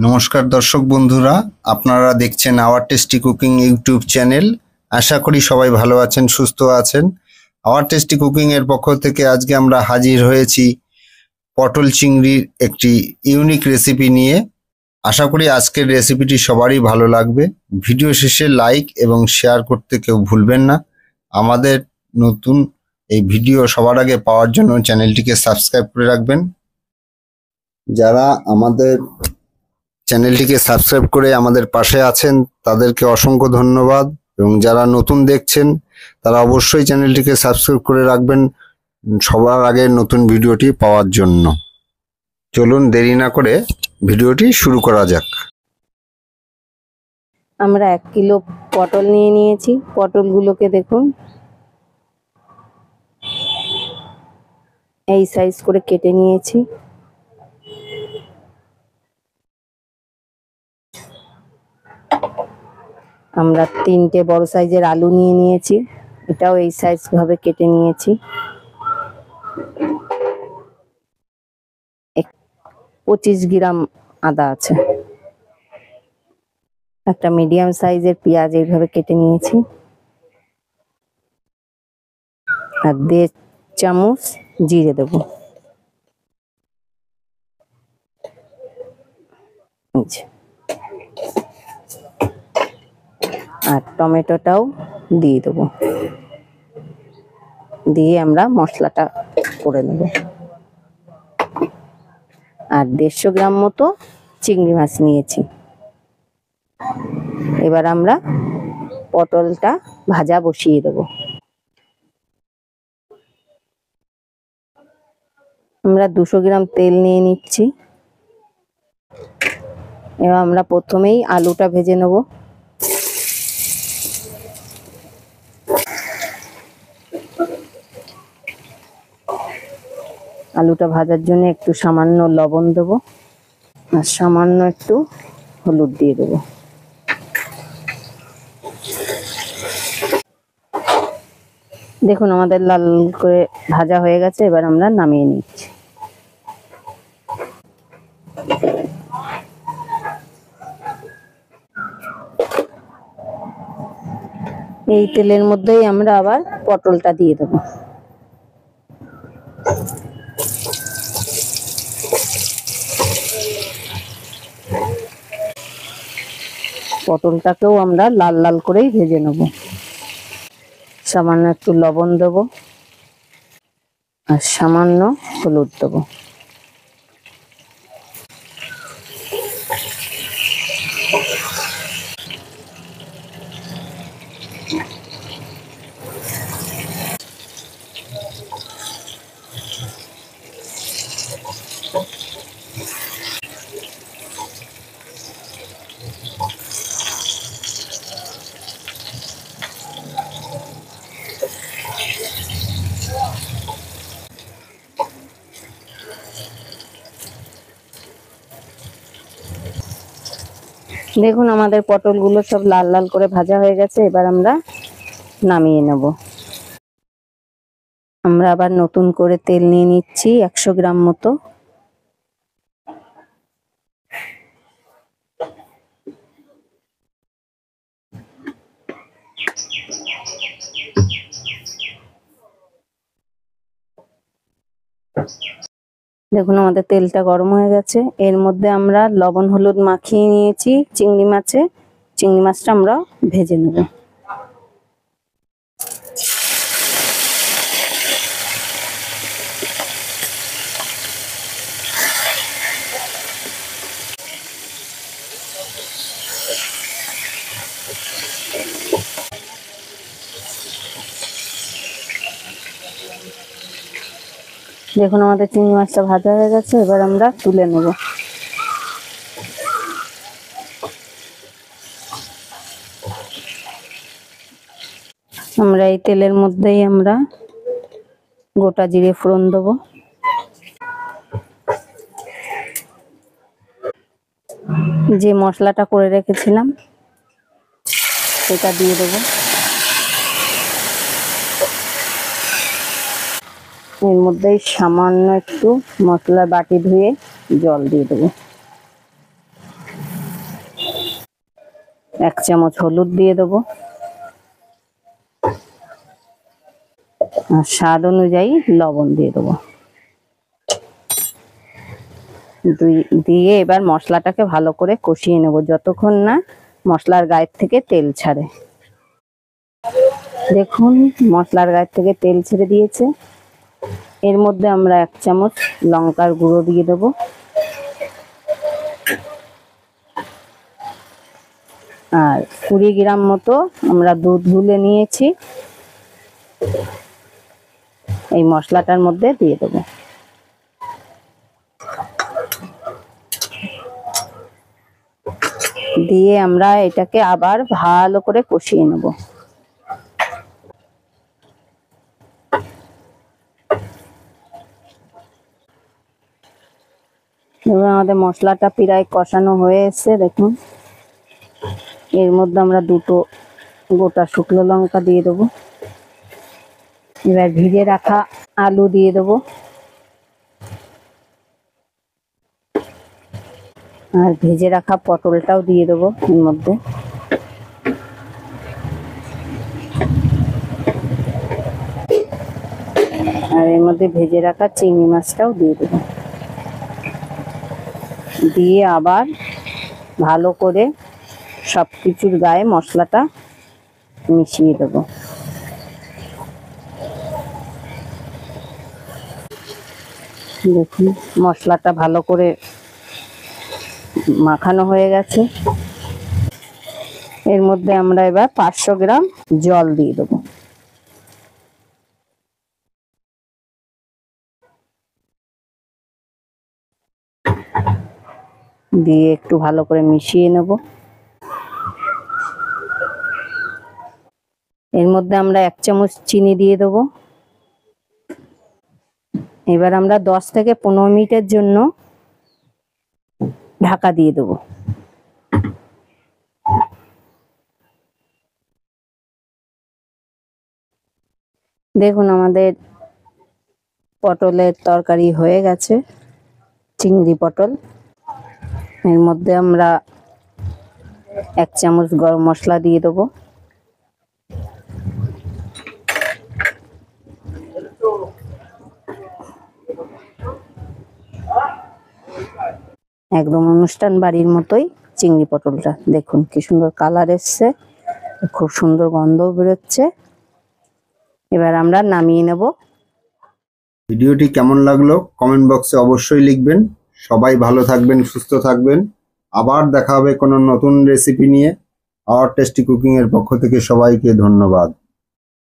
নমস্কার দর্শক বন্ধুরা, আপনারা দেখছেন our tasty cooking YouTube channel. আশা করি সবাই ভালো আছেন, সুস্থ আছেন। আওয়ার টেস্টি কুকিং এর পক্ষ থেকে আজকে আমরা হাজির হয়েছি পটল চিংড়ির একটি ইউনিক রেসিপি নিয়ে। আশা করি আজকের রেসিপিটি সবারই ভালো লাগবে। ভিডিও শেষে লাইক এবং শেয়ার করতে কেউ ভুলবেন না। আমাদের নতুন এই ভিডিও সবার আগে পাওয়ার জন্য চ্যানেলটিকে সাবস্ক্রাইব করে রাখবেন। যারা আমাদের চ্যানেলটিকে সাবস্ক্রাইব করে আমাদের পাশে আছেন তাদেরকে অসংখ্য ধন্যবাদ, এবং যারা নতুন দেখছেন তারা অবশ্যই চ্যানেলটিকে সাবস্ক্রাইব করে রাখবেন সবার আগে নতুন ভিডিওটি পাওয়ার জন্য। চলুন দেরি না করে ভিডিওটি শুরু করা যাক। আমরা 1 কিলো পটল নিয়ে নিয়েছি। পটলগুলোকে দেখুন এই সাইজ করে কেটে নিয়েছি। আমরা 3টে বড় সাইজের আলু নিয়ে নিয়েছি, এটাও এই সাইজ ভাবে কেটে নিয়েছি। 25 গ্রাম আদা আছে। একটা মিডিয়াম সাইজের পেঁয়াজ এইভাবে কেটে নিয়েছি, আর 1.5 চামচ জিরে দেব। আর টমেটোটাও দিয়ে দেবো, দিয়ে আমরা মশলাটা করে নেব। আর 150 গ্রাম মতো চিংড়ি মাছ নিয়েছি। এবার আমরা পটলটা ভাজা বসিয়ে দেব। আমরা 200 গ্রাম তেল নিয়ে নিচ্ছি। এবার আমরা প্রথমেই আলুটা ভেজে নেব। আলুটা ভাজার জন্য একটু সামান্য লবণ দেব, আর সামান্য একটু হলুদ দিয়ে দেব। দেখুন আমাদের লাল করে ভাজা হয়ে গেছে, এবার আমরা নামিয়ে নিচ্ছি। এই তেলের মধ্যেই আমরা আবার পটলটা দিয়ে দেব। পটলটাকেও আমরা লাল লাল করেই ভেজে নেব। সামান্য একটু লবণ দেব, আর সামান্য হলুদ দেব। দেখুন আমাদের পটলগুলো সব লাল লাল করে ভাজা হয়ে গেছে, এবার আমরা নামিয়ে নেব। আমরা আবার নতুন করে তেল নিয়ে নিচ্ছি 100 গ্রাম মতো। দেখুন আমাদের তেলটা গরম হয়ে গেছে। এর মধ্যে আমরা লবণ হলুদ মাখিয়ে নিয়েছি চিংড়ি মাছে। চিংড়ি মাছটা আমরা ভেজে নেব। দেখুন আমাদের চিংড়ি মাছটা ভাজা হয়ে গেছে, এবার আমরা তুলে নেব। আমরা এই তেলের মধ্যেই আমরা গোটা জিরে ফোড়ন দেব, যে মশলাটা করে রেখেছিলাম সেটা দিয়ে দেব। এর মধ্যে সামান্য একটু মশলা বাটি ধুয়ে জল দিয়ে দেবো। 1 চামচ হলুদ দিয়ে দেবো, আর স্বাদ অনুযায়ী লবণ দিয়ে দেবো। দিয়ে এবার মশলাটাকে ভালো করে কষিয়ে নেব যতক্ষণ না মশলার গায়ের থেকে তেল ছাড়ে। দেখুন মশলার গায়ের থেকে তেল ছেড়ে দিয়েছে। এর মধ্যে আমরা 1 চামচ লঙ্কার গুঁড়ো দিয়ে দেবো, আর 20 গ্রাম মতো আমরা দুধ গুলে নিয়েছি, এই মশলাটার মধ্যে দিয়ে দেবো। দিয়ে আমরা এটাকে আবার ভালো করে কষিয়ে নেব। এবার আমাদের মশলাটা প্রায় কষানো হয়ে এসেছে। দেখুন এর মধ্যে আমরা 2টো গোটা শুকনো লঙ্কা দিয়ে দেবো। এবার ভিজে রাখা আলু দিয়ে দেবো, আর ভেজে রাখা পটলটাও দিয়ে দেবো এর মধ্যে। আর এর মধ্যে ভেজে রাখা চিংড়ি মাছটাও দিয়ে দেবো। দিয়ে আবার ভালো করে সবকিছুর গায়ে মশলাটা মিশিয়ে দেবো। দেখুন মশলাটা ভালো করে মাখানো হয়ে গেছে। এর মধ্যে আমরা এবার 500 গ্রাম জল দিয়ে দেবো। দিয়ে একটু ভালো করে মিশিয়ে নেব। এর মধ্যে আমরা 1 চামচ চিনি দিয়ে দেবো। এবার আমরা 10 থেকে 15 মিনিটের জন্য ঢাকা দিয়ে দেবো। দেখুন আমাদের পটলের তরকারি হয়ে গেছে, চিংড়ি পটল। এর মধ্যে আমরা 1 চামচ গরম মশলা দিয়ে দেবো, একদম অনুষ্ঠান বাড়ির মতোই চিংড়ি পটলটা। দেখুন কি সুন্দর কালার এসছে, খুব সুন্দর গন্ধ বেরোচ্ছে। এবার আমরা নামিয়ে নেব। ভিডিওটি কেমন লাগলো কমেন্ট বক্সে অবশ্যই লিখবেন। সবাই ভালো থাকবেন, সুস্থ থাকবেন। আবার দেখা হবে কোনো নতুন রেসিপি নিয়ে। আওয়ার টেস্টি কুকিং এর পক্ষ থেকে সবাইকে ধন্যবাদ।